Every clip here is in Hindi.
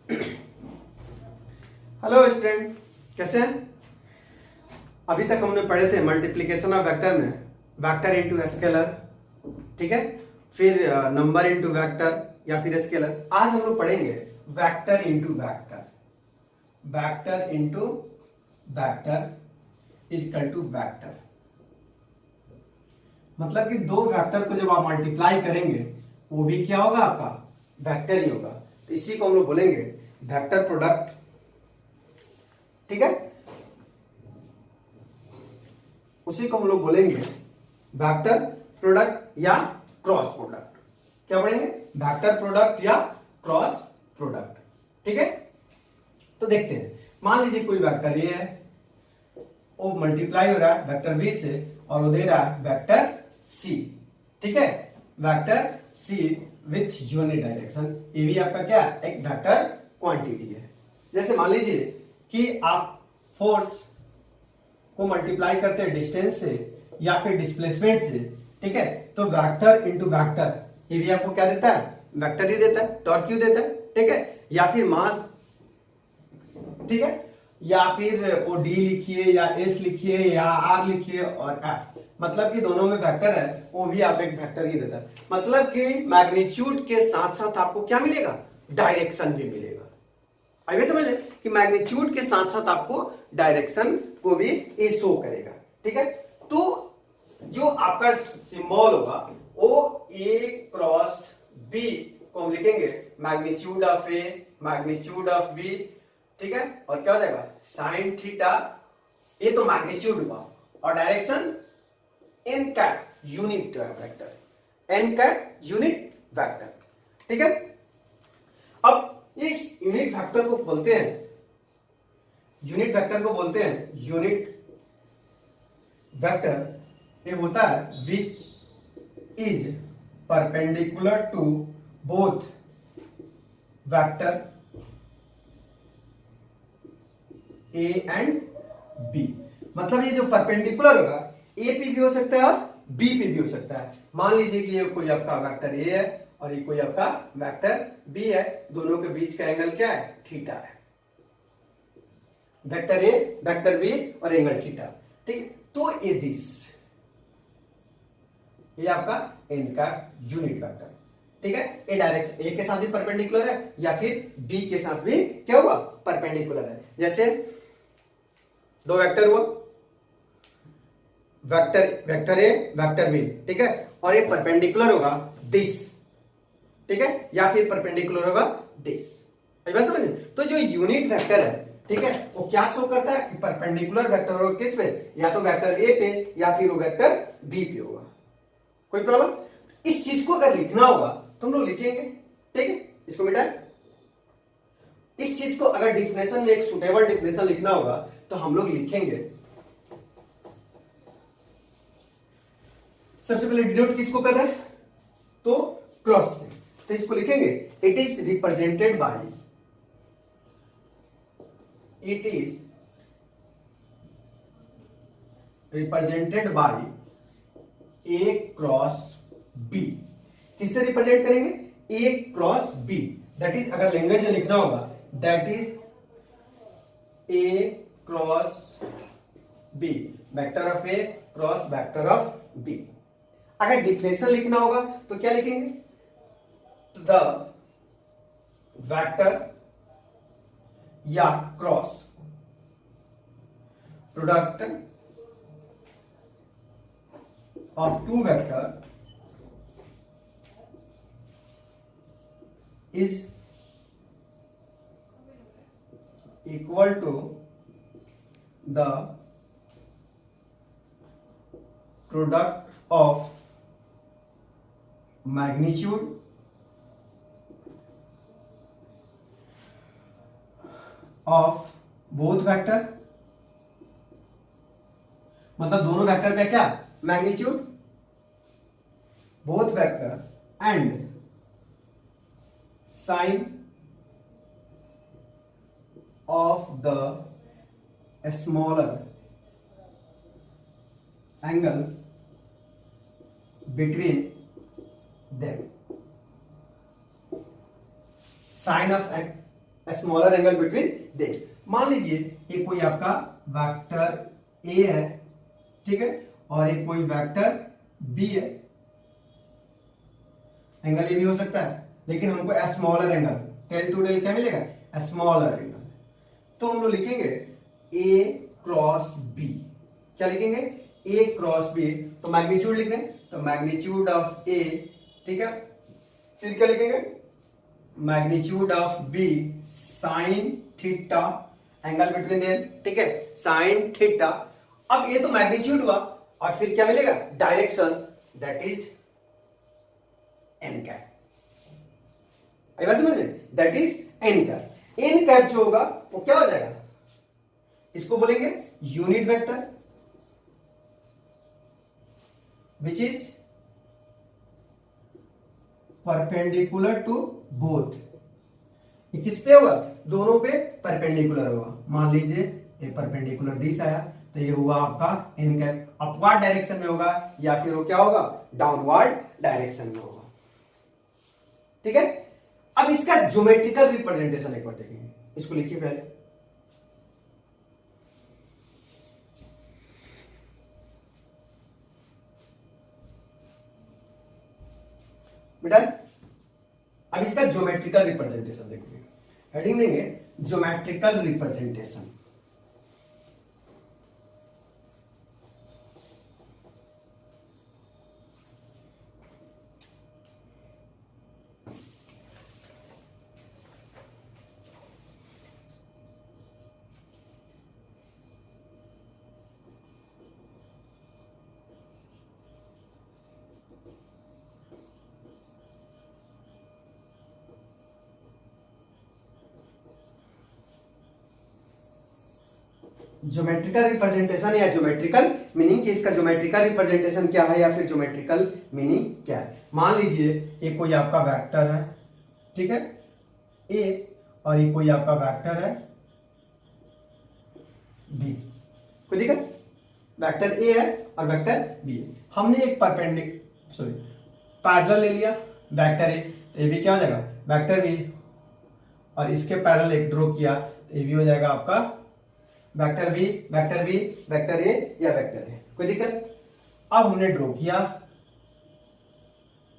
हेलो स्टूडेंट, कैसे हैं? अभी तक हमने पढ़े थे मल्टीप्लिकेशन ऑफ वेक्टर में वेक्टर इनटू स्केलर, ठीक है। फिर नंबर इनटू वेक्टर या फिर स्केलर। आज हम लोग पढ़ेंगे vector into vector. Vector into vector is equal to vector. मतलब कि दो वेक्टर को जब आप मल्टीप्लाई करेंगे वो भी क्या होगा? आपका वेक्टर ही होगा। तो इसी को हम लोग बोलेंगे वेक्टर प्रोडक्ट, ठीक है। उसी को हम लोग बोलेंगे वेक्टर प्रोडक्ट या क्रॉस प्रोडक्ट। क्या बोलेंगे? वेक्टर प्रोडक्ट या क्रॉस प्रोडक्ट, ठीक है। तो देखते हैं, मान लीजिए कोई वेक्टर ये है, वो मल्टीप्लाई हो रहा है वेक्टर बी से और वो दे रहा है वेक्टर सी, ठीक है। Vector C with unit direction. ये भी आपका क्या? एक वेक्टर क्वांटिटी है। जैसे मान लीजिए कि आप फोर्स को मल्टीप्लाई करते हैं डिस्टेंस से या फिर डिस्प्लेसमेंट से, ठीक है। तो वेक्टर इनटू वेक्टर ये भी आपको क्या देता है? वेक्टर ही देता है। टॉर्क क्यों देता है, ठीक है। या फिर मास, ठीक है। या फिर वो डी लिखिए या एस लिखिए या आर लिखिए और एफ, मतलब कि दोनों में वेक्टर है, वो भी आप एक वेक्टर ही देता है। मतलब कि मैग्नीट्यूड के साथ साथ आपको क्या मिलेगा? डायरेक्शन भी मिलेगा। आइए समझ लें कि मैग्नीट्यूड के साथ साथ आपको डायरेक्शन को भी ये शो करेगा, ठीक है। तो जो आपका सिंबल होगा वो ए क्रॉस बी को हम लिखेंगे magnitude of A, magnitude of B, ठीक है। और क्या हो जाएगा? Sine theta. ये तो मैग्नीट्यूड हुआ और direction N cap unit vector, N cap unit vector, ठीक है। अब इस यूनिट वेक्टर को बोलते हैं, यूनिट वेक्टर को बोलते हैं यूनिट वेक्टर। ये होता है which is perpendicular to both vector A and B. मतलब ये जो परपेंडिकुलर होगा ए पे भी हो सकता है और बी पे भी हो सकता है। मान लीजिए कि ये कोई आपका वेक्टर ए है और ये कोई आपका वेक्टर बी है, दोनों के बीच का एंगल क्या है? थीटा है। वेक्टर ए, वेक्टर बी और एंगल थीटा, ठीक है। तो ये दिस, ये आपका एन का यूनिट वेक्टर, ठीक है। ए डायरेक्शन ए के साथ भी परपेंडिकुलर है या फिर बी के साथ भी क्या हुआ? परपेंडिकुलर है। जैसे दो वेक्टर हुआ, वेक्टर ए वेक्टर बी, ठीक है। और ये परपेंडिकुलर होगा दिस, ठीक है, या फिर परपेंडिकुलर होगा दिस। बात समझ? तो जो यूनिट वेक्टर है, ठीक है, वो क्या शो करता है कि परपेंडिकुलर वेक्टर होगा किस पे? या तो वेक्टर ए पे या फिर वो वेक्टर बी पे होगा। कोई प्रॉब्लम? इस चीज को अगर लिखना होगा तो हम लोग लिखेंगे, ठीक है। इसको मिटाए। इस चीज को अगर डिफिनेशन में एक सुटेबल डिफिनेशन लिखना होगा तो हम लोग लिखेंगे, सबसे पहले डिनोट किसको कर रहे हैं? तो क्रॉस से। तो इसको लिखेंगे it is represented by, it is represented by A cross B. किससे रिप्रेजेंट करेंगे? A cross B. That is, अगर लैंग्वेज में लिखना होगा, that is A cross B, vector of A cross vector of B. अगर डिफिनेशन लिखना होगा तो क्या लिखेंगे? द वेक्टर या cross product of two vector is equal to the product of magnitude of both vector। मतलब दोनों वेक्टर का क्या? Magnitude, both vector and sine of the smaller angle between them. Sine of smaller angle between them. मान लीजिए ये कोई आपका वेक्टर ए है, ठीक है, और एक कोई वेक्टर बी है। एंगल ये भी हो सकता है, लेकिन हमको smaller angle, tail to tail क्या मिलेगा, स्मॉलर एंगल। तो हम लोग लिखेंगे ए क्रॉस बी। क्या लिखेंगे, ए क्रॉस बी। तो मैग्नीट्यूड लिख रहे हैं, तो मैग्नीट्यूड ऑफ ए, ठीक है, फिर क्या लिखेंगे, magnitude of B sine theta, angle between them, ठीक है, साइन थीटा। अब ये तो मैग्नीट्यूड हुआ, और फिर क्या मिलेगा, direction, that is N cap. आई बात समझ में, that is N cap. N cap जो होगा वो क्या हो जाएगा, इसको बोलेंगे unit vector, which is perpendicular to both. ये किस पे होगा, दोनों पे परपेंडिकुलर होगा। मान लीजिए ये परपेंडिकुलर दिस आया, तो ये हुआ आपका एन कैप। अपवर्ड डायरेक्शन में होगा या फिर वो क्या होगा, डाउनवर्ड डायरेक्शन में होगा, ठीक है। अब इसका ज्योमेट्रिकल रिप्रेजेंटेशन एक बार देखेंगे, इसको लिखिए पहले। बेटा अब इसका ज्योमेट्रिकल रिप्रेजेंटेशन देखिए, हेडिंग देंगे ज्योमेट्रिकल रिप्रेजेंटेशन। ज्योमेट्रिकल रिप्रेजेंटेशन या ज्योमेट्रिकल मीनिंग, कि इसका ज्योमेट्रिकल रिप्रेजेंटेशन क्या है या फिर ज्योमेट्रिकल मीनिंग क्या है। मान लीजिए ये कोई आपका वेक्टर है, ठीक है, ए, और ये कोई आपका वेक्टर है बी। कोई दिक्कत, वेक्टर ए है और वेक्टर बी है। हमने एक पैरेलल ले लिया, वेक्टर ए, तो ये भी क्या हो जाएगा, वेक्टर बी, और इसके पैरेलल एक ड्रॉ किया, तो ये भी हो जाएगा आपका vector B, vector B, vector A या वेक्टर ए। कोई दिक्कत। अब हमने ड्रॉ किया,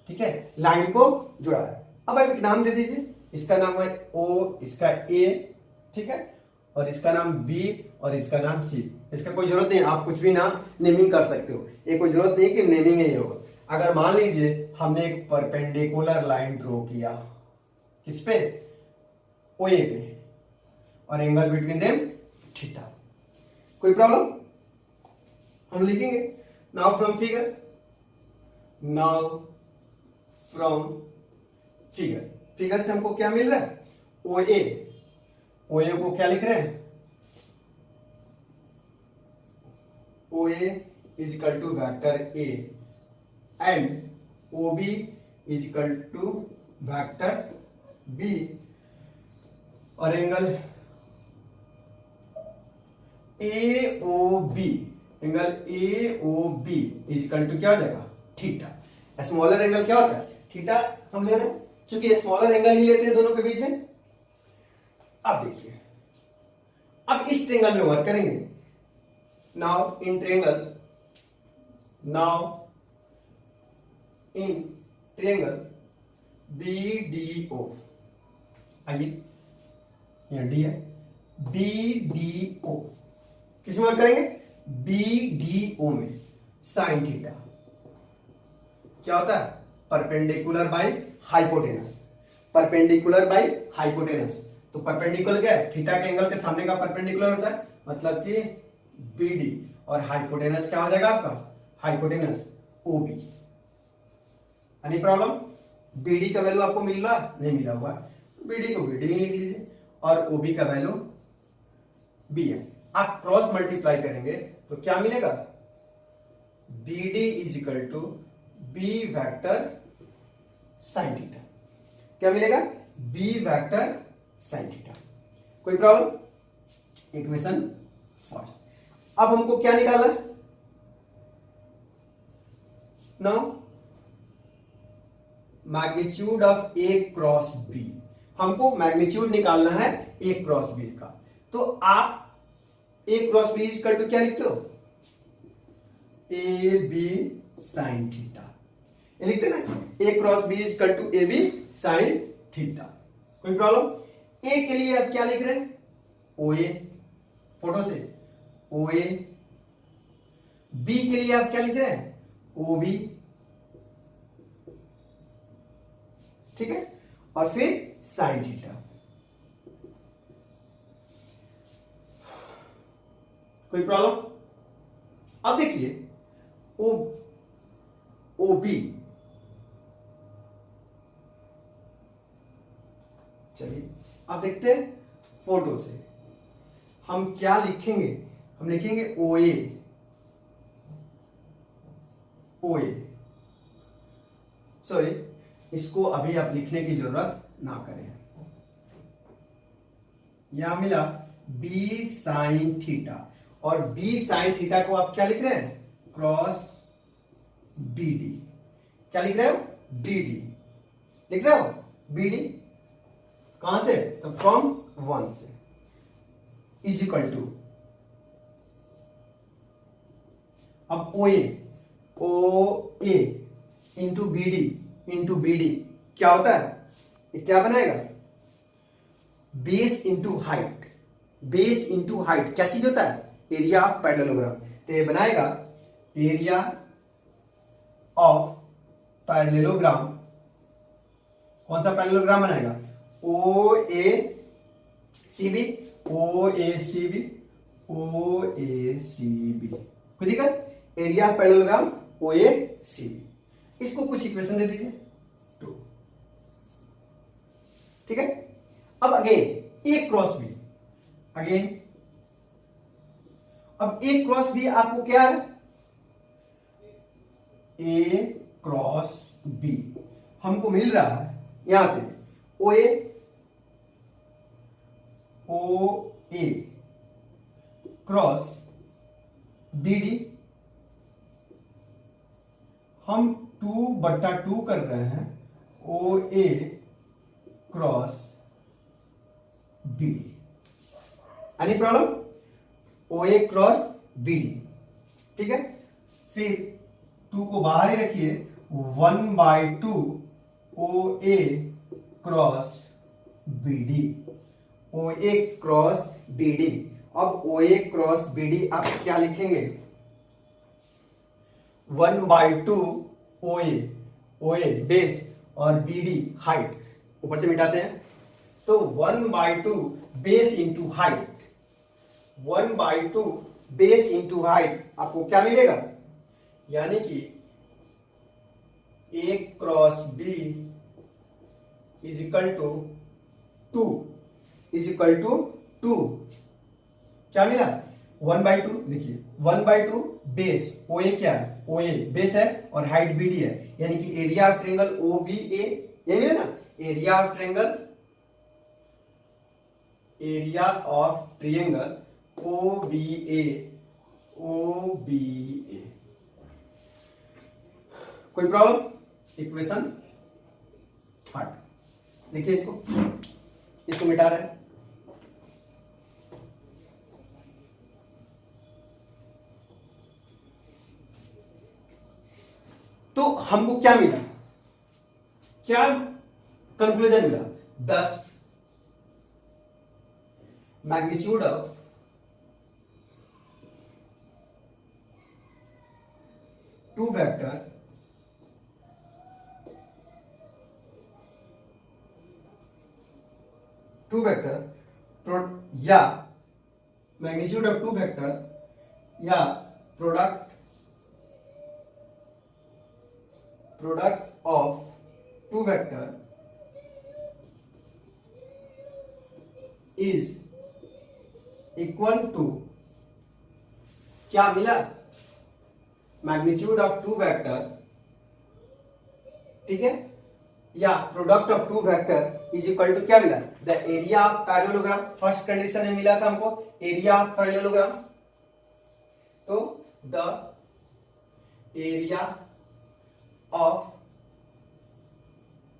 ठीक है, लाइन को जुड़ा है। अब आप एक नाम दे दीजिए, इसका नाम है ओ, इसका ए, ठीक है, और इसका नाम बी और इसका नाम सी। इसका कोई जरूरत नहीं, आप कुछ भी नाम नेमिंग कर सकते हो, ये कोई जरूरत नहीं कि नेमिंग ही होगा। अगर मान लीजिए हमने एक परपेंडिकुलर लाइन ड्रॉ किया, किस पे, ओ ए पे, और एंगल बिटवीन देम थीटा, कोई प्रॉब्लम, हम लिखेंगे now from figure, now from figure. Figure से हमको क्या मिल रहा है, ओ ए, ओ ए को क्या लिख रहे हैं, O A is equal to vector A and O B is equal to vector B, और angle A O B, angle A O B is equal to क्या हो जाएगा, थीटा। स्मॉलर एंगल क्या होता है, थीटा हम ले रहे हैं, चूंकि स्मॉलर एंगल ही लेते हैं दोनों के बीच में। अब देखिए, अब इस ट्रायंगल में वर्क करेंगे। Now in triangle, now in triangle B D O, आइए यहां डी है, बी डी ओ किस में वर्क करेंगे, बी डी ओ में साइन थीटा क्या होता है, perpendicular by hypotenuse, perpendicular by hypotenuse. तो परपेंडिकुलर क्या है, थीटा के एंगल के सामने का परपेंडिकुलर होता है, मतलब कि बी डी, और हाइपोटेनस क्या हो जाएगा आपका, hypotenuse O B. Any problem, B D का वैल्यू आपको मिल रहा, नहीं मिला हुआ, बी डी को बी डी लिख लीजिए, और ओ बी का वैल्यू बी है। आप क्रॉस मल्टीप्लाई करेंगे तो क्या मिलेगा, B D is equal to B vector sine theta. क्या मिलेगा, बी वेक्टर साइन थीटा। कोई प्रॉब्लम, इक्वेशन फर्स्ट। अब हमको क्या निकालना, now magnitude of A cross B. हमको मैग्नीट्यूड निकालना है ए क्रॉस बी का। तो आप ए क्रॉस बी इक्वल टू क्या लिखते हो, ए बी साइन थीटा, ये लिखते ना, A cross B equal to A B sine theta. कोई प्रॉब्लम? ए के लिए आप क्या लिख रहे हैं, ओ ए, फोटो से ओ ए। बी के लिए आप क्या लिख रहे हैं, ओ बी, ठीक है, और फिर साइन थीटा। कोई प्रॉब्लम? अब देखिए ओ ओ बी, चलिए अब देखते हैं फोटो से हम क्या लिखेंगे। हम लिखेंगे ओ ए, ओ ए, सॉरी, इसको अभी आप लिखने की जरूरत ना करें। यहां मिला बी साइन थीटा, और बी साइन थीटा को आप क्या लिख रहे हैं, क्रॉस बी डी। क्या लिख रहे हो, बी डी लिख रहे हो, बी डी कहां से, तो फ्रॉम 1 से, इज इक्वल टू, अब ओ ए इंटू बी डी क्या होता है, ये क्या बनाएगा, base into height. Base into height क्या चीज होता है, एरिया ऑफ पैरेललोग्राम। तो ये बनाएगा एरिया ऑफ पैरेललोग्राम। कौन सा पैरेललोग्राम बनाएगा, O A C B, O A C B, O A C B. कोई दिक्कत, area of parallelogram O A C B. इसको कुछ इक्वेशन दे दीजिए 2, ठीक है। अब again A cross B, again अब ए क्रॉस बी आपको क्या है, ए क्रॉस बी हमको मिल रहा है यहां पे O A cross B D. हम 2/2 कर रहे हैं O A cross B D. Any problem, O A cross B D, ठीक है। फिर 2 को बाहर ही रखिए, 1/2 O A cross B D, O A cross B D. अब O A cross B D आप क्या लिखेंगे, 1/2 ओ ए बेस और बी डी हाइट, ऊपर से मिटाते हैं तो 1/2 base into height, 1/2 base into height आपको क्या मिलेगा, यानी कि A cross B is equal to 2, is equal to 2। क्या मिला, 1/2, देखिए 1/2 बेस, ओ ए क्या है, ओ ए बेस है और हाइट बी डी है, यानी कि area of triangle O B A, ये मिला ना, area of triangle, area of triangle O B A, O B A. कोई प्रॉब्लम, इक्वेशन 8 देखिए, इसको मिटा रहे हैं। तो हमको क्या मिला, क्या कंक्लूजन मिला, 10 मैग्नीट्यूड ऑफ टू वेक्टर या मैग्नीट्यूड ऑफ टू वेक्टर या product of two vector is equal to, क्या मिला, मैग्नीट्यूड ऑफ टू वेक्टर, ठीक है, या product of two vector is equal to क्या मिला, the area of parallelogram. First condition में मिला था हमको एरिया ऑफ पैरेललोग्राम, तो the area of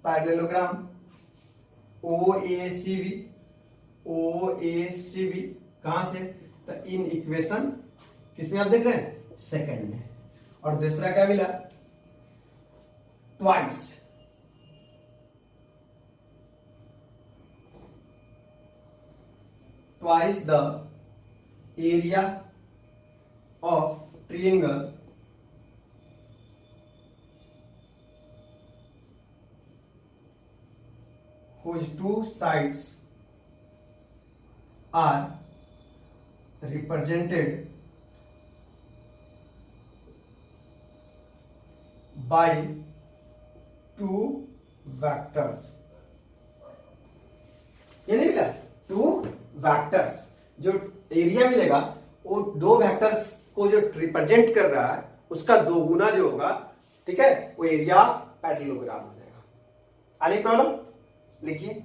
parallelogram O A C B, O A C B कहां से, तो इन इक्वेशन किसमें आप देख रहे हैं, सेकंड में। और दूसरा क्या मिला, twice, twice the area of triangle whose two sides are represented by two vectors। ये नहीं मिला, टू वैक्टर्स, जो एरिया मिलेगा वो दो वेक्टर्स को जो रिप्रेजेंट कर रहा है उसका दो गुना जो होगा, ठीक है, वो एरिया पैरेललोग्राम हो जाएगा। आनी प्रॉब्लम, लिखिए।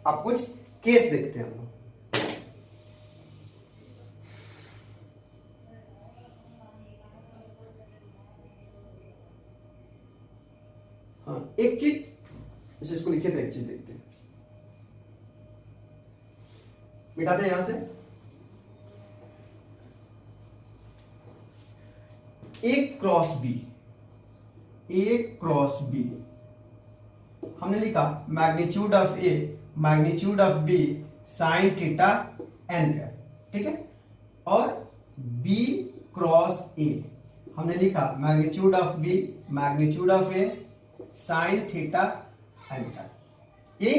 अब कुछ केस देखते हैं हम लोग। हाँ, एक चीज इसको लिखे थे, एक चीज देखते हैं, मिटाते हैं यहां से। A cross B, A cross B हमने लिखा magnitude of A, magnitude of B sine theta n है, ठीक है। और बी क्रॉस ए हमने लिखा magnitude of B, magnitude of A sine theta n का। ये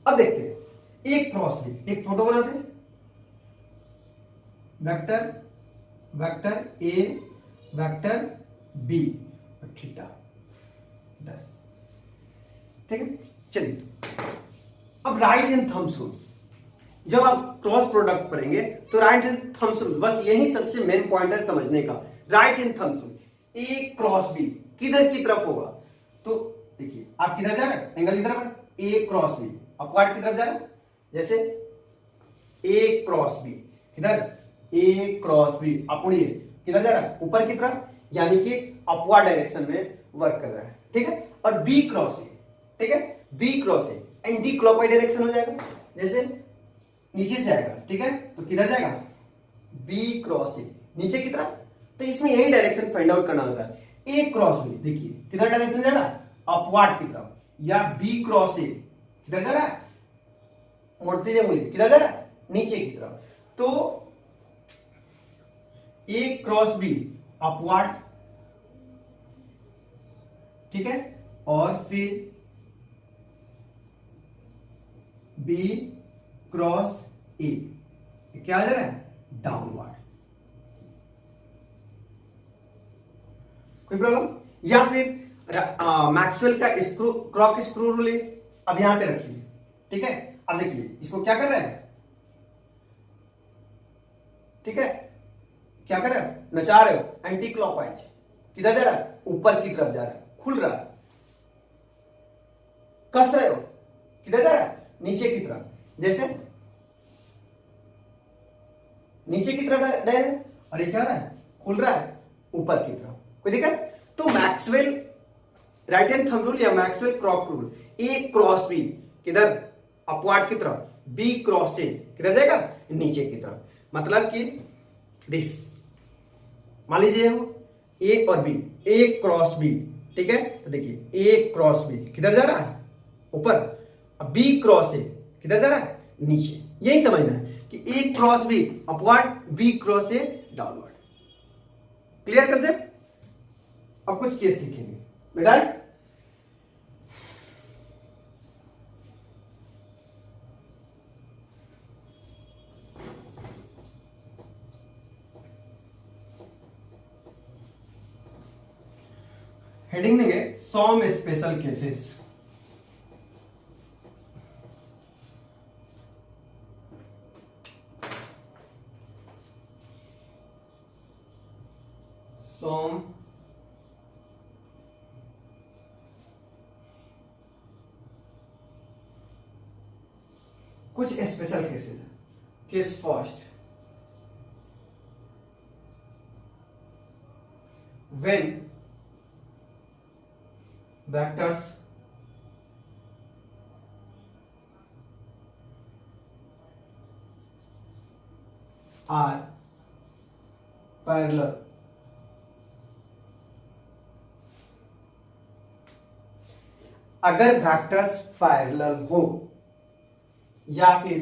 अब देखते हैं ए क्रॉस बी, एक फोटो बनाते हैं, vector, vector A, vector B, theta 10, ठीक है। चलिए अब राइट हैंड थंब्स रूल, जब आप क्रॉस प्रोडक्ट पढ़ेंगे तो राइट हैंड थंब्स रूल, बस यही सबसे मेन पॉइंट है समझने का। राइट हैंड थंब्स रूल, ए क्रॉस बी किधर की तरफ होगा, तो देखिए आप किधर जा रहे हैं, एंगल की तरफ, ए क्रॉस बी अपवर्ड की तरफ जा रहे हैं, जैसे ए क्रॉस बी किधर, ए क्रॉस बी अपुड़िए किधर जा रहा है, ऊपर की तरफ, यानी कि अपवर्ड डायरेक्शन में वर्क कर रहा है, ठीक है। और बी क्रॉस ए, ठीक है, B cross A anticlockwise direction हो जाएगा, जैसे नीचे से आएगा, ठीक है, तो किधर जाएगा, बी क्रॉस ए नीचे की तरफ। तो इसमें यही डायरेक्शन फाइंड आउट करना होता है। ए क्रॉस बी देखिए किधर डायरेक्शन जा रहा है, अपवर्ड की तरफ, या बी क्रॉस ए किधर जा रहा है, मोड़ते जाए मुझे, किधर जा रहा है, नीचे की तरफ। तो ए क्रॉस बी अपवर्ड, ठीक है, और फिर बी क्रॉस ए क्या आ जा रहा है, डाउनवर्ड। कोई प्रॉब्लम, या फिर मैक्सवेल का स्क्रू, क्रॉक स्क्रू रूल है, अब यहां पे रखिए, ठीक है। अब देखिए इसको क्या कर रहा है, ठीक है, क्या कर रहे हो, नचा रहे हो एंटी क्लॉकवाइज, किधर जा रहा है, ऊपर की तरफ जा रहा है, खुल रहा है, कस रहे हो, किधर जा रहा है, नीचे की तरफ, जैसे नीचे की तरफ डाल रहे, और ये क्या हो रहा है, खुल रहा है ऊपर की तरफ, कोई दिक्कत। तो Maxwell right hand thumb rule या मैक्सवेल क्रॉक रूल, ए क्रॉस बी किधर, अपवर्ड की तरफ, बी क्रॉस ए किधर जाएगा, नीचे की तरफ। मतलब कि दिस, मान लीजिए ए और बी, ए क्रॉस बी, ठीक है, तो देखिए ए क्रॉस बी किधर जा रहा है, ऊपर, अब बी क्रॉस ए किधर जा रहा है, नीचे। यही समझना है कि A cross B upward, B cross A downward. Clear concept. अब कुछ केस लिखेंगे बेटा, हेडिंग देंगे सम स्पेशल केसेस। सम कुछ स्पेशल केसेस है। Case first, when vectors are parallel, अगर वेक्टर्स पैरेलल हो, या फिर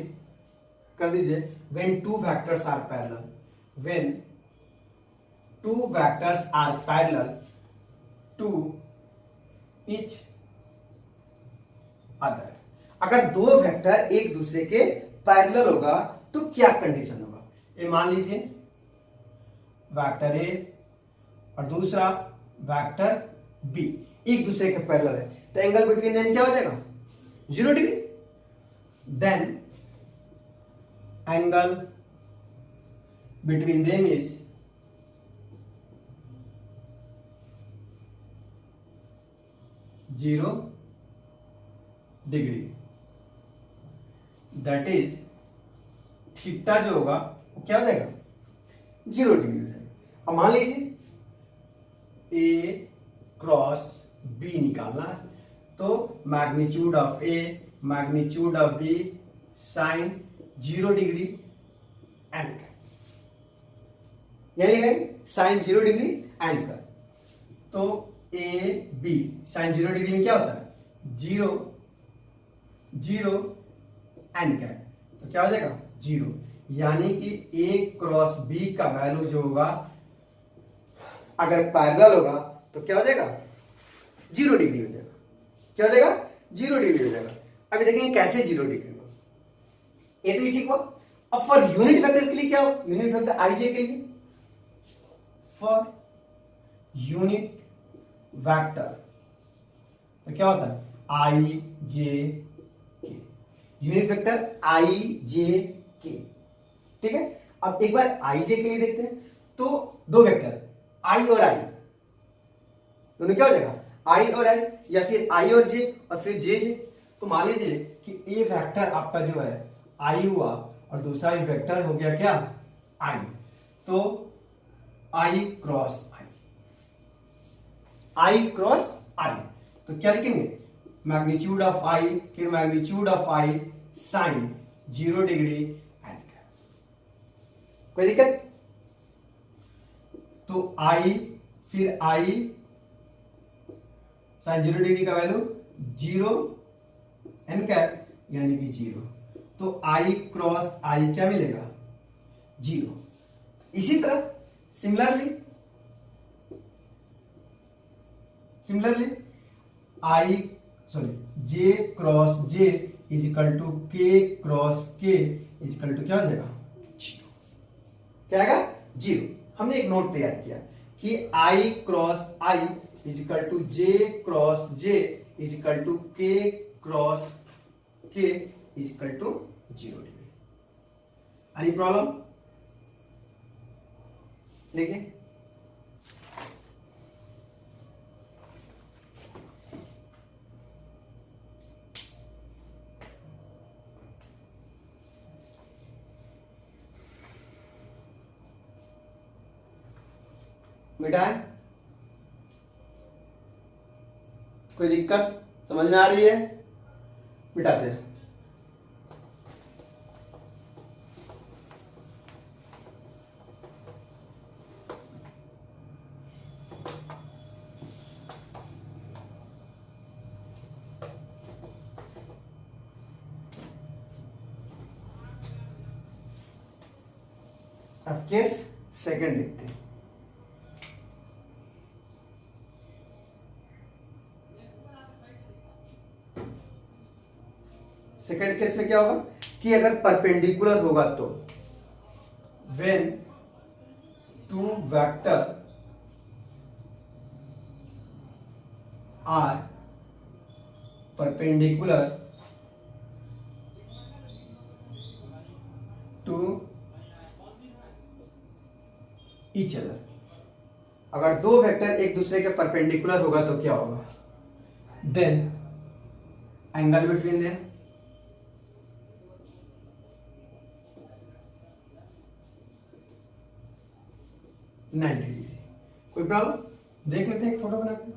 कर दीजिए when two vectors are parallel, when two vectors are parallel to each other, अगर दो वेक्टर एक दूसरे के पैरेलल होगा तो क्या कंडीशन होगा? ये मान लीजिए वेक्टर ए और दूसरा वेक्टर बी एक दूसरे के पैरेलल है, तो एंगल बिटवीन देम क्या हो जाएगा? 0 degree. Then angle between them is 0 degree, that is theta जो होगा वो क्या हो जाएगा? 0 डिग्री हो जाएगा। अब मान लीजिए ए क्रॉस बी निकालना है, तो magnitude of A magnitude of B sine 0 degree n यानी साइन 0 डिग्री एंड का, तो ए बी साइन 0 डिग्री में क्या होता है? 0 0 एंड का, तो क्या हो जाएगा? 0, यानी कि ए क्रॉस बी का वैल्यू जो होगा अगर पैरेलल होगा तो क्या हो जाएगा? 0 डिग्री हो जाएगा। क्या हो जाएगा? 0 डिग्री हो जाएगा। अभी देखेंगे कैसे 0 डिग्री होगा। ये तो ठीक हुआ। अब फॉर यूनिट वेक्टर के लिए क्या हो? यूनिट वेक्टर आई जे के लिए, फॉर यूनिट वेक्टर तो क्या होता है? आई जे के, यूनिट वेक्टर आई जे के, ठीक है। अब एक बार आई जे के लिए देखते हैं, तो दो वेक्टर आई और आई दोनों क्या हो जाएगा? आई और आई, या फिर आई और जे और फिर जे जे। तो मान लीजिए कि ए वेक्टर आपका जो है आई हुआ और दूसरा वेक्टर हो गया क्या? आई, तो आई क्रॉस आई, आई क्रॉस आई, तो क्या लिखेंगे? मैग्नीट्यूड ऑफ आई फिर magnitude of i sine 0 degree n, कोई दिक्कत? तो आई फिर आई साइन 0 डिग्री का वैल्यू 0 एन कैप यानी कि 0, तो आई क्रॉस आई क्या मिलेगा? 0। इसी तरह similarly i j cross J is equal to के क्रॉस के इज इक्वल टू क्या हो जाएगा? 0। क्या आएगा? 0। हमने एक नोट तैयार किया कि I cross I is equal to J cross J is equal to के क्रॉस के is equal to 0 degree. Any problem? देखिए मिटा है? कोई दिक्कत समझ में आ रही है? मिटाते हैं। अब केस सेकंड देखते हैं। सेकंड केस में क्या होगा कि अगर परपेंडिकुलर होगा तो when two vector are perpendicular to each other, अगर दो वेक्टर एक दूसरे के परपेंडिकुलर होगा तो क्या होगा? Then angle between them nine degree. कोई प्रॉब्लम? देख लेते हैं एक फोटो बना के।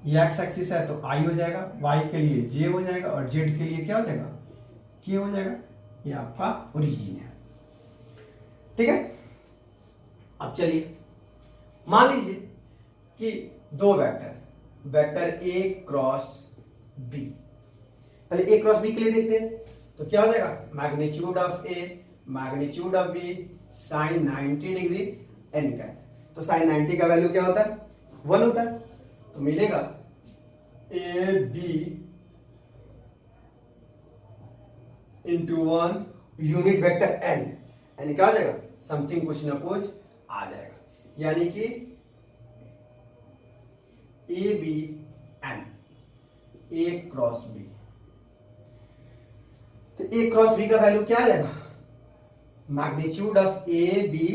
ये एक्स एक्सिस है तो आई हो जाएगा, वाई के लिए जे हो जाएगा और जेड के लिए क्या हो जाएगा? के हो जाएगा, ये आपका ओरिजिन है। ठीक है, अब चलिए मान लीजिए कि दो वेक्टर ए क्रॉस बी, पहले ए क्रॉस बी के लिए देखते हैं। तो क्या हो जाएगा, magnitude of A magnitude of B sine 90 degree n का। तो साइन 90 का वैल्यू क्या होता है, 1 होता है। तो मिलेगा A B into 1 unit vector n, यानी क्या हो जाएगा, समथिंग कुछ ना कुछ आ जाएगा, यानी कि A B n, A cross B. तो ए क्रॉस बी का वैल्यू क्या आ जाएगा, magnitude of A B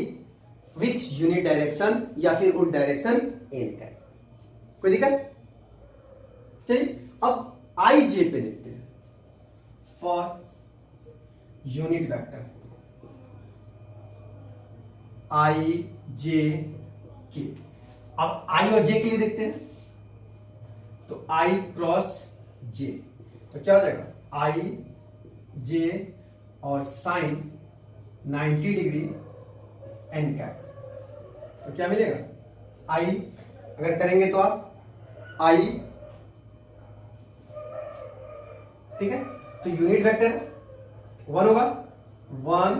with unit direction या फिर उस डायरेक्शन एन का। कोई दिक्कत? चलिए अब आई जे पे देखते हैं। फॉर यूनिट वेक्टर आई जे के, अब आई और जे के लिए देखते हैं। तो आई क्रॉस जे, तो क्या हो जाएगा, आई जे और साइन 90 डिग्री एन कैप। तो क्या मिलेगा, आई अगर करेंगे तो आप आई, ठीक है, तो यूनिट वेक्टर 1 होगा, 1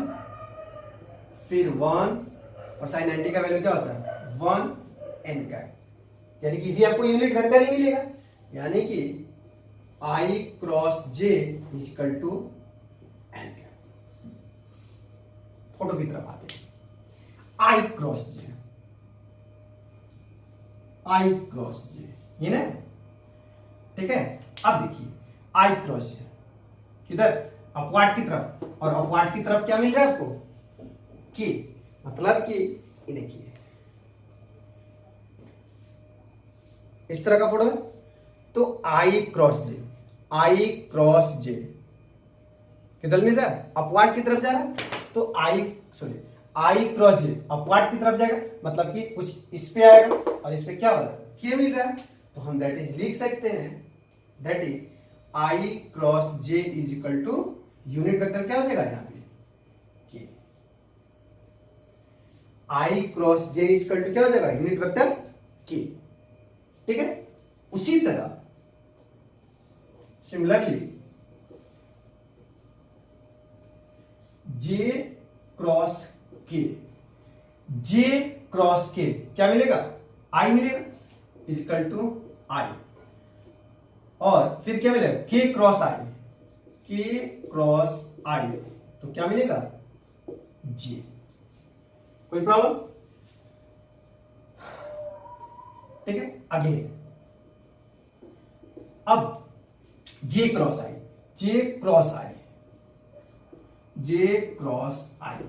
फिर 1 और साइन 90 का वैल्यू क्या होता है, 1 एन कैप, यानी कि भी आपको यूनिट वेक्टर ही मिलेगा, यानी कि I cross J is equal to N cap. Photo की तरफ आते हैं, आई क्रॉस जे, आई क्रॉस जे, ये ना, ठीक है। अब देखिए आई क्रॉस जे किधर, अपवार्ड की तरफ, और अपवार्ड की तरफ क्या मिल रहा है आपको, के, मतलब कि ये देखिए इस तरह का फोटो है। तो आई क्रॉस जे, आई क्रॉस जे किधर मिल रहा है, अपवार्ड की तरफ जा रहा है। तो आई क्रॉस जे अपवार्ड की तरफ जाएगा, मतलब कि कुछ इस पे आएगा और इस पे क्या होगा, के मिल रहा है। तो हम दैट इज लिख सकते हैं, that is I cross J is equal to unit vector क्या हो जाएगा यहां पे, K. I cross J is equal to क्या हो जाएगा, यूनिट वेक्टर के। ठीक है, उसी तरह सिमिलरली जे क्रॉस के, जे क्रॉस के क्या मिलेगा, आई मिलेगा इजिकल टू आई, और फिर क्या मिलेगा, के क्रॉस आई, के क्रॉस आई, तो क्या मिलेगा, जे। कोई प्रॉब्लम? ठीक है, आगे अब जे क्रॉस आई, जे क्रॉस आई, जे क्रॉस आई,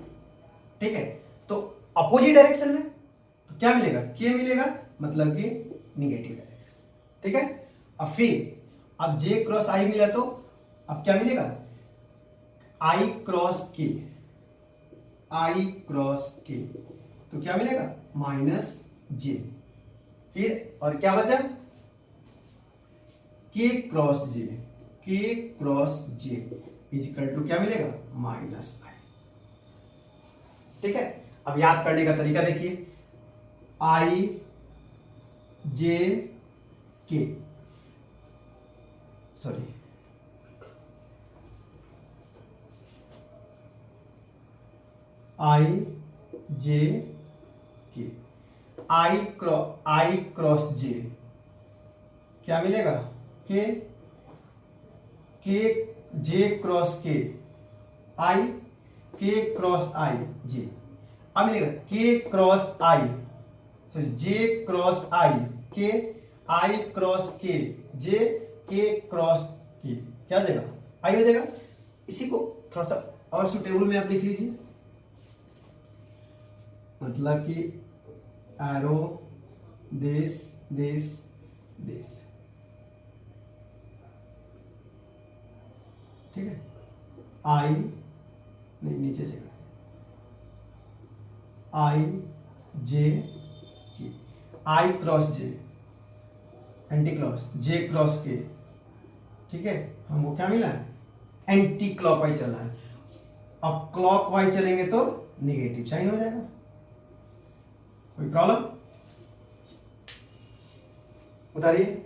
ठीक है। तो अपोजिट डायरेक्शन में तो क्या मिलेगा, के मिलेगा, मतलब कि निगेटिव डायरेक्शन। ठीक है, अब फिर अब जे क्रॉस आई मिला तो अब क्या मिलेगा, आई क्रॉस के, आई क्रॉस के, तो क्या मिलेगा, माइनस जे। फिर और क्या बचा, के क्रॉस जे, के क्रॉस जे इजिकल टू क्या मिलेगा, माइनस आई। ठीक है, अब याद करने का तरीका देखिए, आई जे के, सॉरी आई जे के, आई क्रॉस जे क्या मिलेगा, के जे क्रॉस के, आई के क्रॉस आई जे। अब मिलेगा के क्रॉस आई, सॉरी जे क्रॉस आई के, आई क्रॉस के जे, के क्रॉस के, क्या हो जाएगा, आई हो जाएगा। इसी को थोड़ा सा और सुटेबल में आप लिख लीजिए, मतलब कि एरो दिस दिस दिस, ठीक है। आई नहीं, नीचे से आई जे के, I cross J, anti cross J cross के, ठीक है। हमको क्या मिला है, एंटी क्लॉकवाइज चलना है। अब क्लॉकवाइज चलेंगे तो निगेटिव साइन हो जाएगा। कोई प्रॉब्लम? उतारिए।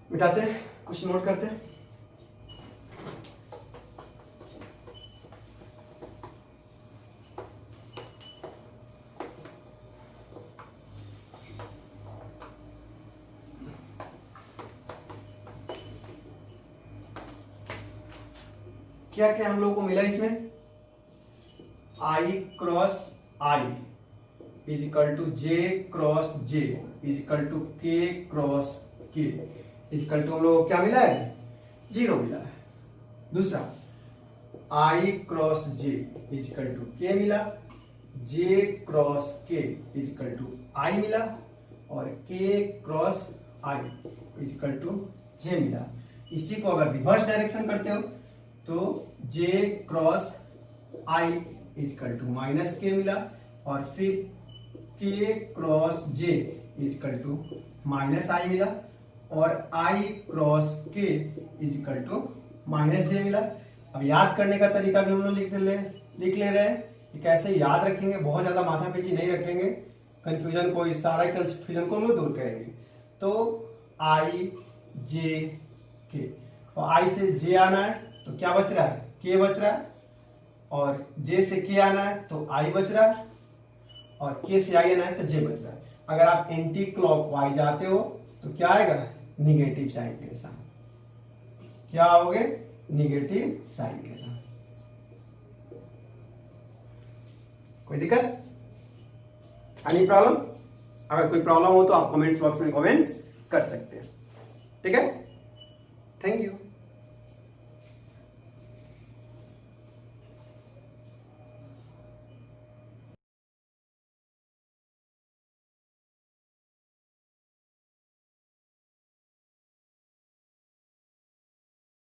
मिटाते हैं, कुछ नोट करते हैं। क्या क्या हम लोगों को मिला इसमें? I cross I is equal to J cross J is equal to के क्रॉस के इज इक्वल टू हम लोग को क्या मिला है? 0 मिला है। दूसरा I cross J is equal to K मिला, जे क्रॉस के इज इक्वल टू आई मिला, और K cross I is equal to J मिला। इसी को अगर रिवर्स डायरेक्शन करते हो तो J cross I is equal to minus K मिला, और फिर K cross J is equal to minus I मिला, और आई क्रॉस के is equal to minus J मिला। अब याद करने का तरीका भी हम लोग लिख ले रहे हैं कि कैसे याद रखेंगे। बहुत ज्यादा माथापेची नहीं रखेंगे, कंफ्यूजन को, सारा कंफ्यूजन को हम लोग दूर करेंगे। तो आई जे के, और आई से जे आना है तो क्या बच रहा है? के बच रहा है, और जे से के आना है तो आई बच रहा है, और के से आई आना है तो जे बच रहा है। अगर आप एंटी क्लॉकवाइज आते हो तो क्या आएगा? निगेटिव साइन के साथ। क्या आओगे? निगेटिव साइन के साथ। कोई दिक्कत? Any problem? अगर कोई प्रॉब्लम हो तो आप कमेंट्स बॉक्स में कमेंट्स कर सकते हैं। ठीक है, थैंक यू।